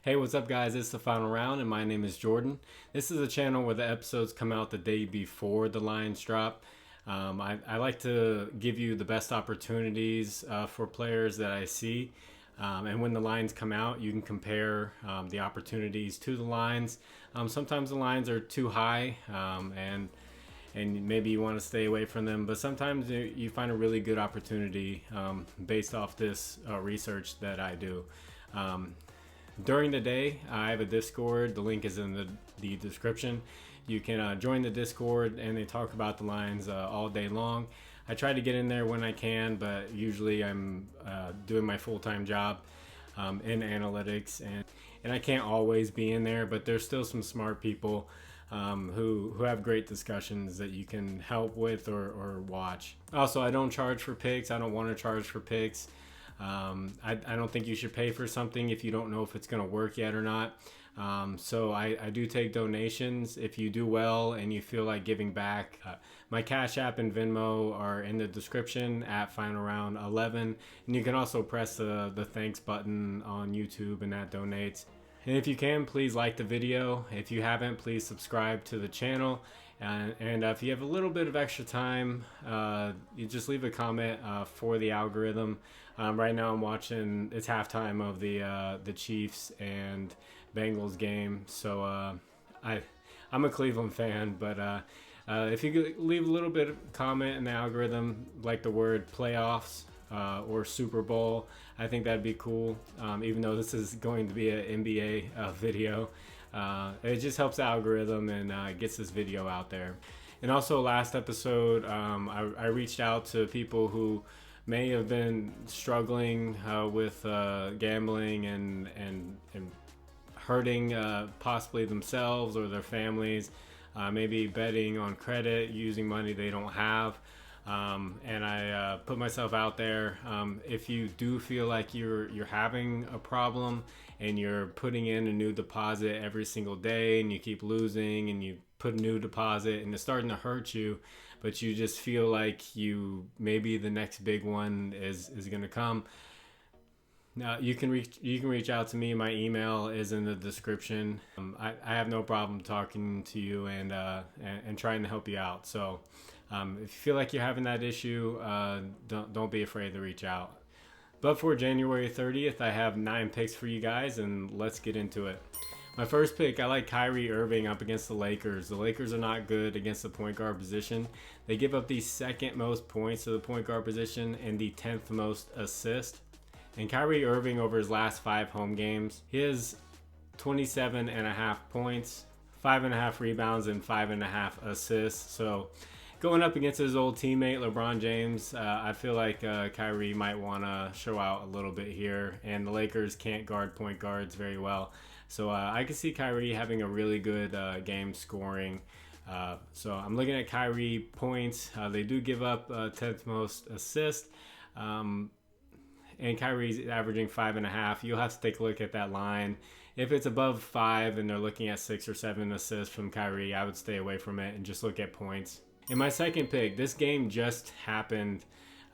Hey, what's up, guys? It's the final round, and my name is Jordan. This is a channel where the episodes come out the day before the lines drop. I like to give you the best opportunities for players that I see. And when the lines come out, you can compare the opportunities to the lines. Sometimes the lines are too high, and maybe you want to stay away from them. But sometimes you find a really good opportunity based off this research that I do. During the day, I have a Discord. The link is in the description. You can join the Discord, and they talk about the lines all day long. I try to get in there when I can, but usually I'm doing my full-time job in analytics, and I can't always be in there, but there's still some smart people who have great discussions that you can help with or watch. Also, I don't charge for picks. I don't want to charge for picks. I don't think you should pay for something if you don't know if it's going to work yet or not. So I do take donations. If you do well and you feel like giving back, my Cash App and Venmo are in the description at Final Round 11. And you can also press the thanks button on YouTube, and that donates. And if you can, please like the video. If you haven't, please subscribe to the channel. And if you have a little bit of extra time, you just leave a comment for the algorithm. Right now I'm watching, it's halftime of the Chiefs and Bengals game. So I'm a Cleveland fan, but if you could leave a little bit of comment in the algorithm, like the word playoffs or Super Bowl, I think that'd be cool. Even though this is going to be an NBA video. It just helps the algorithm and gets this video out there. And also, last episode, I reached out to people who may have been struggling with gambling and hurting possibly themselves or their families, maybe betting on credit, using money they don't have. And I put myself out there. If you do feel like you're having a problem and you're putting in a new deposit every single day and you keep losing, and you put a new deposit and it's starting to hurt you, but you just feel like maybe the next big one is going to come, now you can reach out to me. My email is in the description. I have no problem talking to you and trying to help you out. So if you feel like you're having that issue, don't be afraid to reach out. But for January 30th, I have 9 picks for you guys, and let's get into it. My first pick, I like Kyrie Irving up against the Lakers. The Lakers are not good against the point guard position. They give up the second most points to the point guard position and the 10th most assists. And Kyrie Irving, over his last 5 home games, he has 27.5 points, 5.5 rebounds, and 5.5 assists. So going up against his old teammate LeBron James, I feel like Kyrie might want to show out a little bit here, and the Lakers can't guard point guards very well. So I can see Kyrie having a really good game scoring. So I'm looking at Kyrie points. They do give up 10th most assists. And Kyrie's averaging 5.5. You'll have to take a look at that line. If it's above 5 and they're looking at 6 or 7 assists from Kyrie, I would stay away from it and just look at points. In my second pick, this game just happened.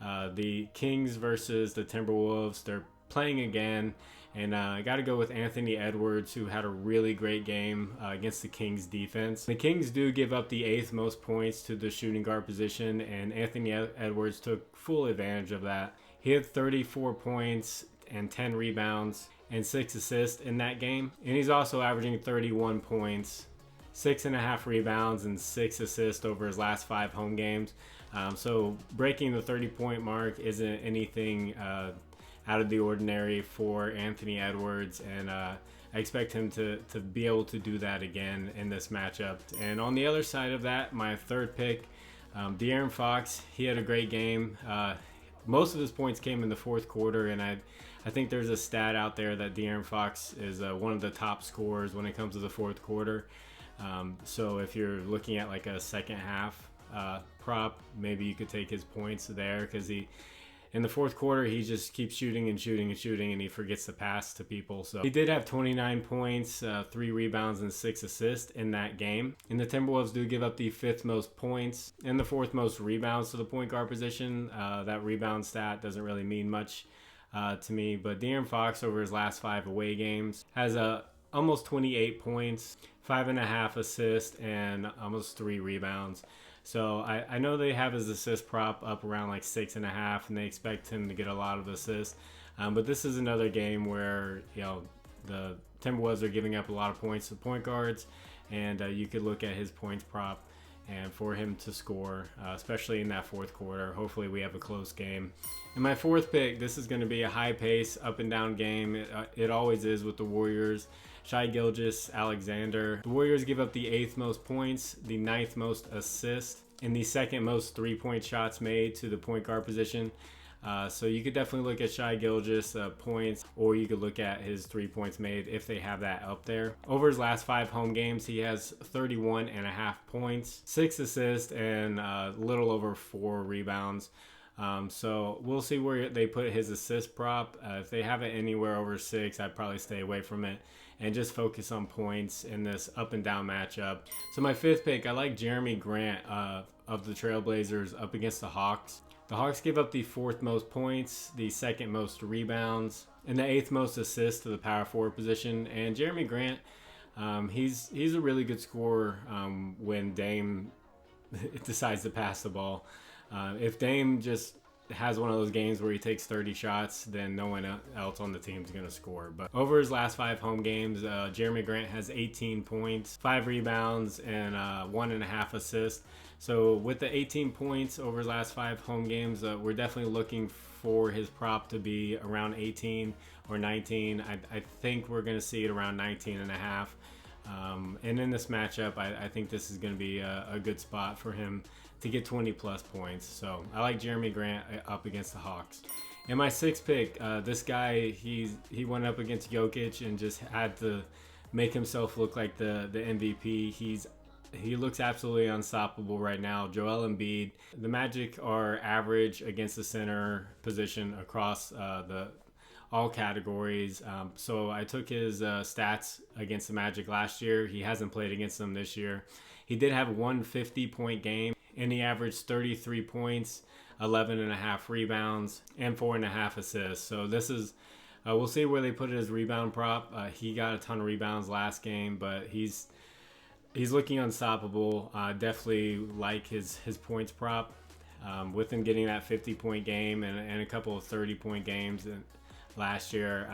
The Kings versus the Timberwolves. They're playing again. And I got to go with Anthony Edwards, who had a really great game against the Kings defense. The Kings do give up the 8th most points to the shooting guard position, and Anthony Edwards took full advantage of that. He had 34 points and 10 rebounds and 6 assists in that game. And he's also averaging 31 points, 6.5 rebounds, and 6 assists over his last 5 home games. So breaking the 30-point mark isn't anything out of the ordinary for Anthony Edwards, and I expect him to be able to do that again in this matchup. And on the other side of that, my third pick, De'Aaron Fox, he had a great game. Most of his points came in the fourth quarter, and I think there's a stat out there that De'Aaron Fox is one of the top scorers when it comes to the fourth quarter. So if you're looking at like a second half prop, maybe you could take his points there, because in the fourth quarter, he just keeps shooting and shooting and shooting, and he forgets to pass to people. So he did have 29 points, 3 rebounds, and 6 assists in that game. And the Timberwolves do give up the 5th most points and the 4th most rebounds to the point guard position. That rebound stat doesn't really mean much to me. But De'Aaron Fox over his last 5 away games has almost 28 points, 5.5 assists, and almost 3 rebounds. So I know they have his assist prop up around like 6.5, and they expect him to get a lot of assists. But this is another game where the Timberwolves are giving up a lot of points to point guards, and you could look at his points prop and for him to score, especially in that fourth quarter. Hopefully we have a close game. And my fourth pick, this is going to be a high pace, up and down game. It always is with the Warriors. Shai Gilgeous-Alexander. The Warriors give up the 8th most points, the 9th most assists, and the 2nd most 3-point shots made to the point guard position. So you could definitely look at Shai Gilgeous points, or you could look at his 3 points made if they have that up there. Over his last 5 home games, he has 31.5 points, 6 assists, and a little over 4 rebounds. So we'll see where they put his assist prop. If they have it anywhere over 6, I'd probably stay away from it and just focus on points in this up and down matchup. So my 5th pick, I like Jeremy Grant of the Trailblazers up against the Hawks. The Hawks give up the 4th most points, the 2nd most rebounds, and the 8th most assists to the power forward position. And Jeremy Grant, he's a really good scorer when Dame decides to pass the ball. If Dame just has one of those games where he takes 30 shots, then no one else on the team is going to score. But over his last 5 home games, Jeremy Grant has 18 points, 5 rebounds, and 1.5 assists. So with the 18 points over his last 5 home games, we're definitely looking for his prop to be around 18 or 19. I think we're going to see it around 19.5. And in this matchup, I think this is going to be a good spot for him to get 20 plus points. So I like Jeremy Grant up against the Hawks. And my 6th pick, this guy, he went up against Jokic and just had to make himself look like the MVP. He looks absolutely unstoppable right now. Joel Embiid. The Magic are average against the center position across all categories. So I took his stats against the Magic last year. He hasn't played against them this year. He did have one 50-point game, and he averaged 33 points, 11.5 rebounds, and 4.5 assists. So this is, we'll see where they put his rebound prop. He got a ton of rebounds last game, but he's looking unstoppable. Definitely like his points prop. With him getting that 50-point game and a couple of 30-point games last year,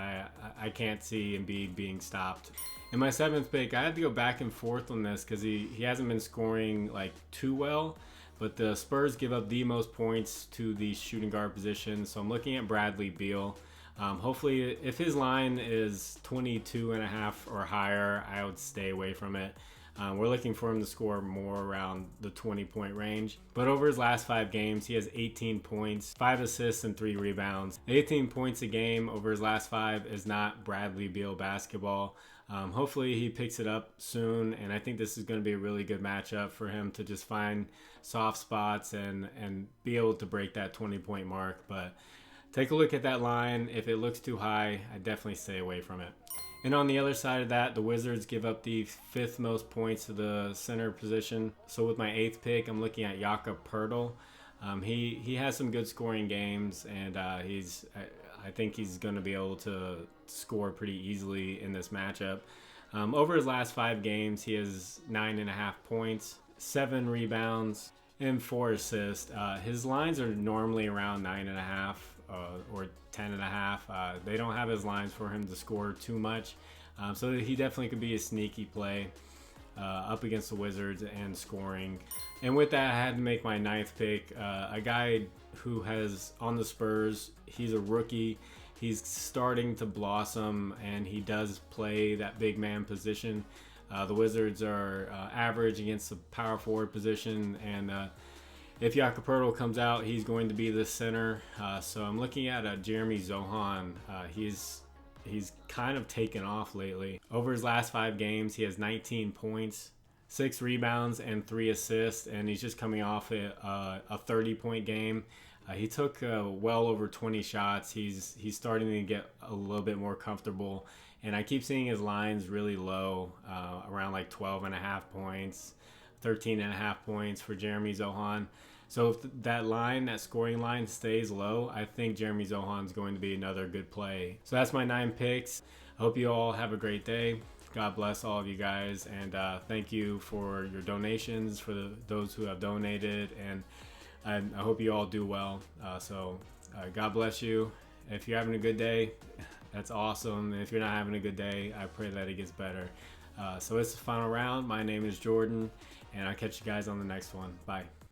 I can't see Embiid being stopped. In my 7th pick, I had to go back and forth on this because he hasn't been scoring like too well, but the Spurs give up the most points to the shooting guard position. So I'm looking at Bradley Beal. Hopefully, if his line is 22.5 or higher, I would stay away from it. We're looking for him to score more around the 20-point range. But over his last 5 games, he has 18 points, 5 assists, and 3 rebounds. 18 points a game over his last 5 is not Bradley Beal basketball. Hopefully he picks it up soon, and I think this is going to be a really good matchup for him to just find soft spots and be able to break that 20-point mark. But take a look at that line. If it looks too high, I definitely stay away from it. And on the other side of that, the Wizards give up the 5th most points to the center position. So with my 8th pick, I'm looking at Jakob Poeltl. He has some good scoring games, and I think he's going to be able to score pretty easily in this matchup. Over his last 5 games, he has 9.5 points, 7 rebounds, and 4 assists. His lines are normally around 9.5 or 10.5. They don't have his lines for him to score too much. So he definitely could be a sneaky play up against the Wizards and scoring. And with that, I had to make my 9th pick. A guy who has on the Spurs, he's a rookie. He's starting to blossom, and he does play that big man position. The Wizards are average against the power forward position, and if Jakob Poeltl comes out, he's going to be the center. So I'm looking at Jeremy Zohan. He's kind of taken off lately. Over his last 5 games, he has 19 points, 6 rebounds, and 3 assists, and he's just coming off a 30-point game. He took well over 20 shots. He's starting to get a little bit more comfortable, and I keep seeing his lines really low, around like 12.5 points, 13.5 points for Jeremy Zohan. So if that line, that scoring line stays low, I think Jeremy Zohan's going to be another good play. So that's my 9 picks. I hope you all have a great day. God bless all of you guys, and thank you for your donations, for those who have donated, and I hope you all do well. God bless you. If you're having a good day, that's awesome. If you're not having a good day, I pray that it gets better. So it's the final round. My name is Jordan, and I'll catch you guys on the next one. Bye.